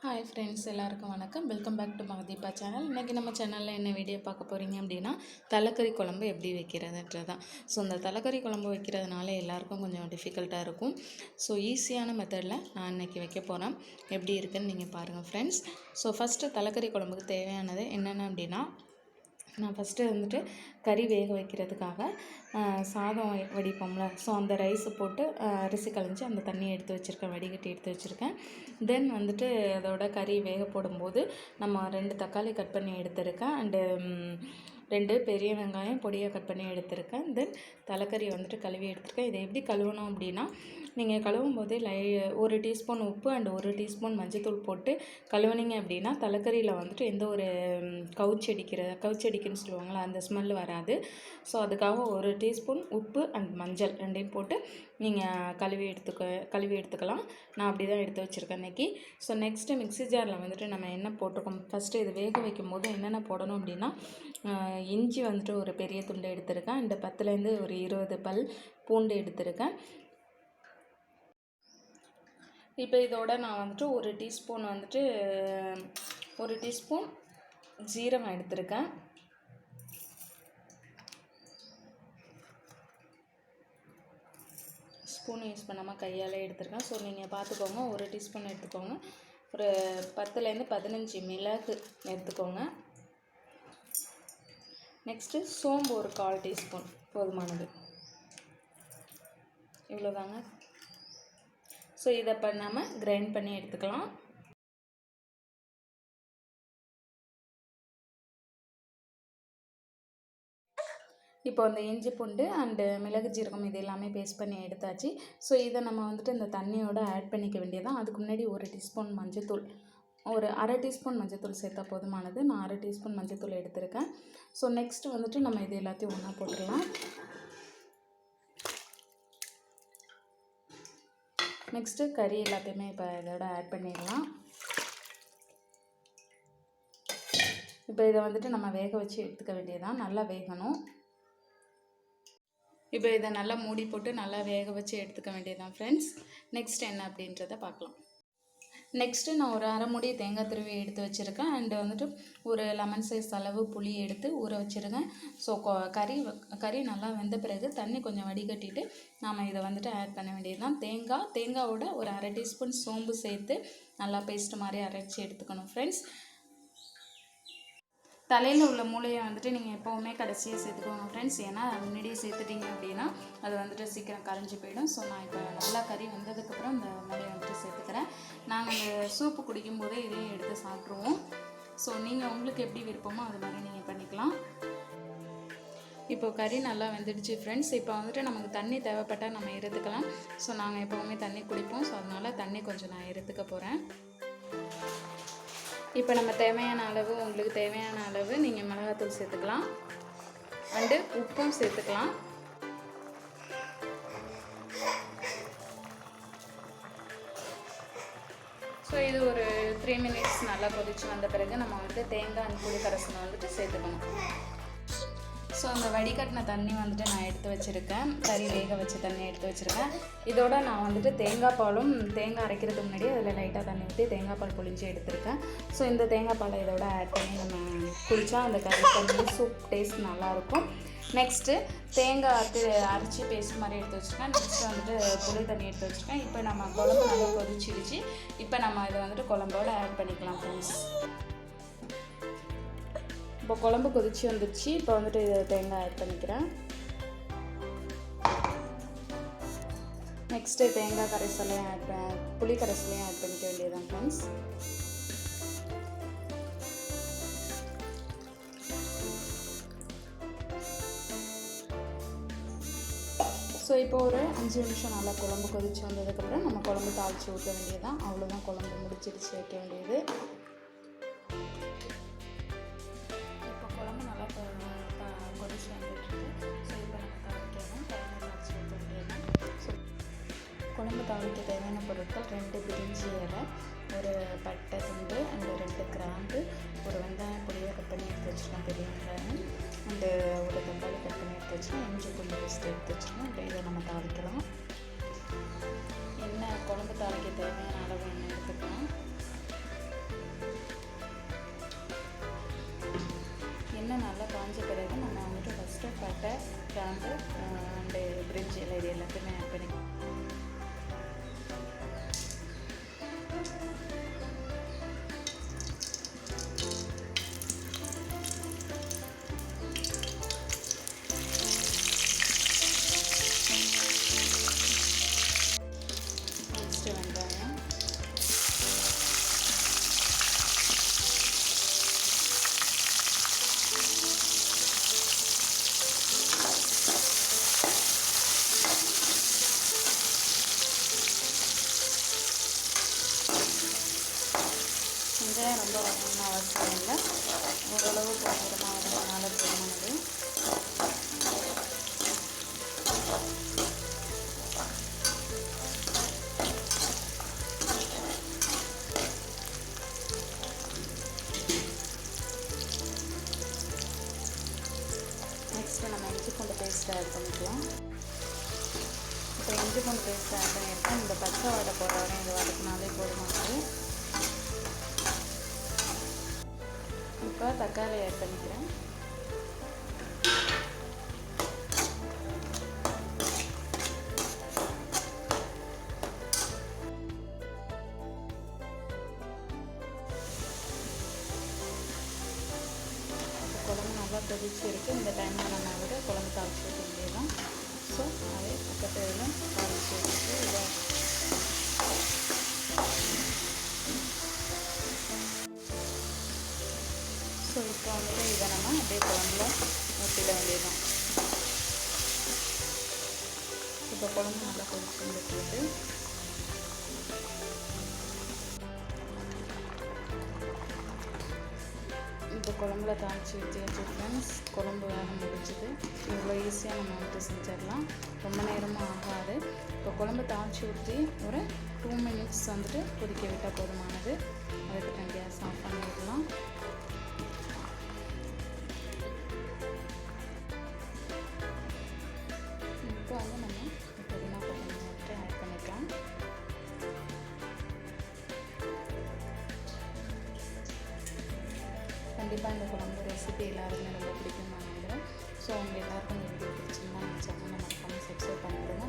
Hi friends, எல்லாருக்கும் வணக்கம். Welcome back to Magadeepa channel. இன்றைக்கி நம்ம சேனலில் என்ன வீடியோ பார்க்க போகிறீங்க அப்படின்னா, தலைக்கறி குழம்பு எப்படி வைக்கிறதுன்றது தான். ஸோ இந்த தலைக்கறி குழம்பு வைக்கிறதுனால எல்லாருக்கும் கொஞ்சம் டிஃபிகல்ட்டாக இருக்கும். ஸோ ஈஸியான மெத்தடில் நான் இன்றைக்கி வைக்க போகிறேன். எப்படி இருக்குதுன்னு நீங்கள் பாருங்கள் ஃப்ரெண்ட்ஸ். ஸோ ஃபஸ்ட்டு தலைக்கறி குழம்புக்கு தேவையானது என்னென்ன அப்படின்னா, நான் ஃபஸ்ட்டு வந்துட்டு கறி வேக வைக்கிறதுக்காக சாதம் வடிப்போம்ல, ஸோ அந்த ரைஸு போட்டு அரிசி களைஞ்சி அந்த தண்ணியை எடுத்து வச்சுருக்கேன், வடிகட்டி எடுத்து வச்சுருக்கேன். தென் வந்துட்டு அதோட கறி வேக போடும்போது நம்ம 2 தக்காளி கட் பண்ணி எடுத்திருக்கேன். அண்டு 2 பெரிய வெங்காயம் பொடியாக கட் பண்ணி எடுத்திருக்கேன். தென் தலைக்கறி வந்துட்டு கழுவி எடுத்திருக்கேன். இதை எப்படி கழுவணும் அப்படின்னா, நீங்கள் கழுவும் போதே 1 டீஸ்பூன் உப்பு அண்ட் 1 டீஸ்பூன் மஞ்சத்தூள் போட்டு கழுவுனீங்க அப்படின்னா தலைக்கறியில் வந்துட்டு எந்த ஒரு கவுச்சடிக்குன்னு சொல்லுவாங்களா, அந்த ஸ்மெல் வராது. ஸோ அதுக்காக 1 டீஸ்பூன் உப்பு அண்ட் மஞ்சள் 2யும் போட்டு நீங்கள் கழுவி எடுத்துக்கலாம். நான் அப்படி தான் எடுத்து வச்சுருக்கேன் இன்றைக்கி. ஸோ நெக்ஸ்ட்டு மிக்ஸி ஜாரில் வந்துட்டு நம்ம என்ன போட்டிருக்கோம், ஃபஸ்ட்டு இது வேக வைக்கும் போது என்னென்ன போடணும் அப்படின்னா, இஞ்சி வந்துட்டு ஒரு பெரிய துண்டு எடுத்திருக்கேன். அண்டு 10லேருந்து ஒரு 20 பல் பூண்டு எடுத்திருக்கேன். இப்போ இதோட நான் வந்துட்டு 1 டீஸ்பூன் ஜீரகம் எடுத்திருக்கேன். ஸ்பூன் யூஸ் பண்ணாமல் கையால் எடுத்திருக்கேன். ஸோ நீங்கள் பார்த்துக்கோங்க, 1 டீஸ்பூன் எடுத்துக்கோங்க. ஒரு 10லேருந்து 15 மிளகு எடுத்துக்கோங்க. நெக்ஸ்ட்டு சோம்பு ஒரு 1/4 டீஸ்பூன் போதுமானது. இவ்வளோதாங்க. ஸோ இதை பண்ணாமல் கிரைண்ட் பண்ணி எடுத்துக்கலாம். இப்போ அந்த இஞ்சி பூண்டு அண்டு மிளகு ஜீரகம் இது எல்லாமே பேஸ்ட் பண்ணி எடுத்தாச்சு. ஸோ இதை நம்ம வந்துட்டு இந்த தண்ணியோட ஆட் பண்ணிக்க வேண்டியதான். அதுக்கு முன்னாடி 1 டீஸ்பூன் மஞ்சத்தூள், ஒரு 1/2 டீஸ்பூன் மஞ்சத்தூள் சேர்த்தா போதுமானது. நான் 1/2 டீஸ்பூன் மஞ்சத்தூள் எடுத்திருக்கேன். ஸோ நெக்ஸ்ட்டு வந்துட்டு நம்ம இது எல்லாத்தையும் ஒன்றா போட்டுடலாம். நெக்ஸ்ட்டு கறி எல்லாத்தையுமே இப்போ இதோட ஆட் பண்ணிடலாம். இப்போ இதை வந்துட்டு நம்ம வேக வச்சு எடுத்துக்க வேண்டியதான். நல்லா வேகணும். இப்போ இதை நல்லா மூடி போட்டு நல்லா வேக வச்சு எடுத்துக்க வேண்டியதான் ஃப்ரெண்ட்ஸ். நெக்ஸ்ட் என்ன அப்படின்றத பார்க்கலாம். நெக்ஸ்ட்டு நான் ஒரு 1/2 மூடி தேங்காய் துருவி எடுத்து வச்சுருக்கேன். அண்டு வந்துட்டு ஒரு லெமன் சைஸ் அளவு புளி எடுத்து ஊற வச்சுருக்கேன். ஸோ கறி நல்லா வெந்த பிறகு தண்ணி கொஞ்சம் வடிகட்டிட்டு நாம் இதை வந்துட்டு ஆட் பண்ண வேண்டியதுதான். தேங்காவோட ஒரு 1/2 டீஸ்பூன் சோம்பு சேர்த்து நல்லா பேஸ்ட் மாதிரி அரைச்சி எடுத்துக்கணும் ஃப்ரெண்ட்ஸ். தலையில் உள்ள மூளையை வந்துட்டு நீங்கள் எப்போவுமே கடைசியாக சேர்த்துக்கோங்க ஃப்ரெண்ட்ஸ். ஏன்னா முன்னாடியே சேர்த்துட்டிங்க அப்படின்னா அது வந்துட்டு சீக்கிரம் கரைஞ்சி போயிடும். ஸோ நான் இப்போ நல்லா கறி வெந்ததுக்கப்புறம் இந்த மூளையை வந்துட்டு சேர்த்துக்கிறேன். நாங்கள் இந்த சூப்பு குடிக்கும்போதே இதையும் எடுத்து சாப்பிட்ருவோம். ஸோ நீங்கள் உங்களுக்கு எப்படி விருப்பமோ அது மாதிரி நீங்கள் பண்ணிக்கலாம். இப்போ கறி நல்லா வெந்துடுச்சு ஃப்ரெண்ட்ஸ். இப்போ வந்துட்டு நமக்கு தண்ணி தேவைப்பட்டால் நம்ம எடுத்துக்கலாம். ஸோ நாங்கள் எப்போவுமே தண்ணி குடிப்போம். ஸோ அதனால் தண்ணி கொஞ்சம் நான் எடுத்துக்க போகிறேன். இப்போ நம்ம உங்களுக்கு தேவையான அளவு நீங்கள் மிளகாத்தூள் சேர்த்துக்கலாம். அண்டு உப்பும் சேர்த்துக்கலாம். ஸோ இது ஒரு 3 மினிட்ஸ் நல்லா கொதிச்சு வந்த பிறகு நம்ம வந்துட்டு தேங்காய் அண்ட் புளி கரைசலை வந்துட்டு சேர்த்துக்கணும். ஸோ அந்த வடிகட்டின தண்ணி வந்துட்டு நான் எடுத்து வச்சுருக்கேன். கறி வேக வச்ச தண்ணி எடுத்து வச்சுருக்கேன். இதோட நான் வந்துட்டு தேங்காய் அரைக்கிறதுக்கு முன்னாடி அதில் லைட்டாக தண்ணி ஊற்றி தேங்காய் பால் புளிஞ்சு எடுத்துருக்கேன். ஸோ இந்த தேங்காய் பாலை இதோட ஆட் பண்ணி நம்ம குடித்தா அந்த கறி தண்ணி சூப் டேஸ்ட் நல்லாயிருக்கும். நெக்ஸ்ட்டு தேங்காய் அரைச்சி பேஸ்ட் மாதிரி எடுத்து வச்சுருக்கேன். நெக்ஸ்ட்டு வந்துட்டு புளி தண்ணி எடுத்து வச்சுருக்கேன். இப்போ நம்ம குழம்பு நல்லா கொதிச்சிடுச்சு. இப்போ நம்ம இதை வந்துட்டு குழம்போட ஆட் பண்ணிக்கலாம் ஃப்ரெண்ட்ஸ். இப்போ குழம்பு கொதிச்சு வந்துடுச்சு. இப்போ வந்துட்டு இதை தேங்காய் ஆட் பண்ணிக்கிறேன். நெக்ஸ்ட்டு தேங்காய் புளி கரைசலையும் ஆட் பண்ணிக்க வேண்டியதுதான் ஃப்ரெண்ட்ஸ். ஸோ இப்போ ஒரு 5 நிமிஷம் நல்லா குழம்பு கொதிச்சு வந்ததுக்கப்புறம் நம்ம குழம்பு தாளித்து ஊற்ற வேண்டியதுதான். அவ்வளோதான், குழம்பு முடிச்சிடுச்சு வைக்க வேண்டியது. குழம்பு தாளிக்க தேவையான பொருட்கள் 2 பிரிஞ்சி இலை, ஒரு பட்டை துண்டு அண்டு 2 கிராம்பு, ஒரு வெங்காயம் பொடியாக கட் பண்ணி எடுத்து வச்சுருக்கேன் பெரிய வெங்காயம், அண்டு ஒரு தக்காளி கட் பண்ணி எடுத்து வச்சுருக்கேன், இஞ்சி பூண்டு பேஸ்ட் எடுத்து வச்சுருக்கேன். இப்போ இதை நம்ம தாளிக்கலாம். குழம்பு தாளிக்க தேவையான அளவு எண்ணெய் எடுத்துக்கலாம். கிராம்பு அண்டு பிரிஞ்சி இலை இது எல்லாத்தையுமே ஆட் பண்ணி நெக்ஸ்ட்டு வெங்காயம், வெங்காயம் ரொம்ப வரணும்னு அவசியம் இல்லை, ஓரளவு போகிறமாக வரதுனால போதுமானது. நெக்ஸ்ட்டு நம்ம இஞ்சி பூண்டு பேஸ்ட் ஆட் பண்ணிக்கலாம். இப்போ இஞ்சி பூண்டு பேஸ்ட் ஆட் பண்ணியிருக்கோம். இந்த பச்சை வாடை போடுற வரையும் இது வதக்கினாலே போதுமானது. இப்போ தக்காளி ஆட் பண்ணிக்கிறேன். குழம்பு நல்லா கொதிச்சு இருக்குது. இந்த டைமில் நம்ம விட குழம்பு தாளிச்சு வைக்க வேண்டியதான். ஸோ அதே பக்கத்தில் தாளிச்சு வச்சுட்டு இதை ஸோ இப்போ வந்துட்டு இதை நம்ம அப்படியே குழம்புல ஊற்றிட வேண்டியதான். இப்போ குழம்பு நல்லா கொதிச்சு வந்துட்டு இப்போ குழம்புல தாளித்து ஊற்றியாச்சு ஃப்ரெண்ட்ஸ். குழம்பு வேக முடிஞ்சுது. இவ்வளோ ஈஸியாக நம்ம வந்துட்டு செஞ்சிடலாம், ரொம்ப நேரமும் ஆகாது. இப்போ குழம்பு தாளித்து ஊற்றி ஒரு 2 மினிட்ஸ் வந்துட்டு கொதிக்க விட்டால் போதுமானது. அதுக்கு கேஸ் ஆஃப் பண்ணிடலாம். இப்போ வந்து நம்ம புதினா கொத்தமல்லி வந்துட்டு ஆட் பண்ணிக்கலாம். கண்டிப்பாக இந்த குழம்பு ரெசிபி எல்லாருக்குமே ரொம்ப பிடிக்கும் நான் நினைக்கிறேன். ஸோ அவங்க எல்லாருக்கும் இந்த வீடியோ பிடிச்சிருந்தா நம்ம சேனலை மறக்காமல் சப்ஸ்கிரைப் பண்ணிவிடுங்க.